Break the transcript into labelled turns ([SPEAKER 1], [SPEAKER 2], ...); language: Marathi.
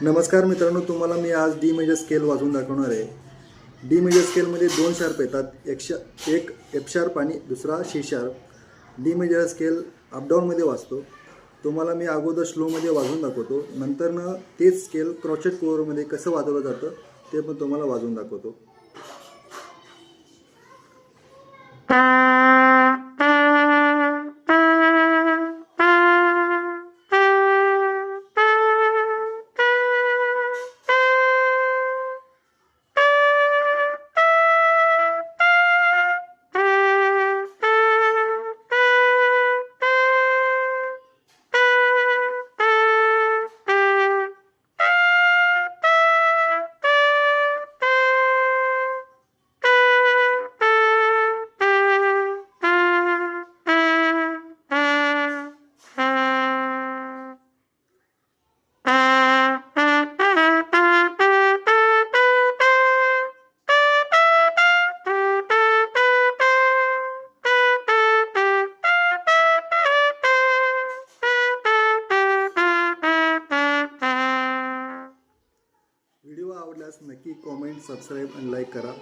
[SPEAKER 1] नमस्कार मित्रांनो, तुम्हाला मी आज डी मेजर स्केल वाजवून दाखवणार आहे। डी मेजर स्केलमध्ये दोन शार्प येतात, एक एफ शार्प आणि दुसरा C sharp. D major scale अपडाऊनमध्ये वाजतो। तुम्हाला मी अगोदर स्लोमध्ये वाजवून दाखवतो, नंतरनं तेच स्केल क्रॉचेट कोअरमध्ये कसं वाजवलं जातं ते पण तुम्हाला वाजवून दाखवतो। व्हिडिओ आवडल्यास नक्की कमेंट, सबस्क्राईब आणि लाईक करा।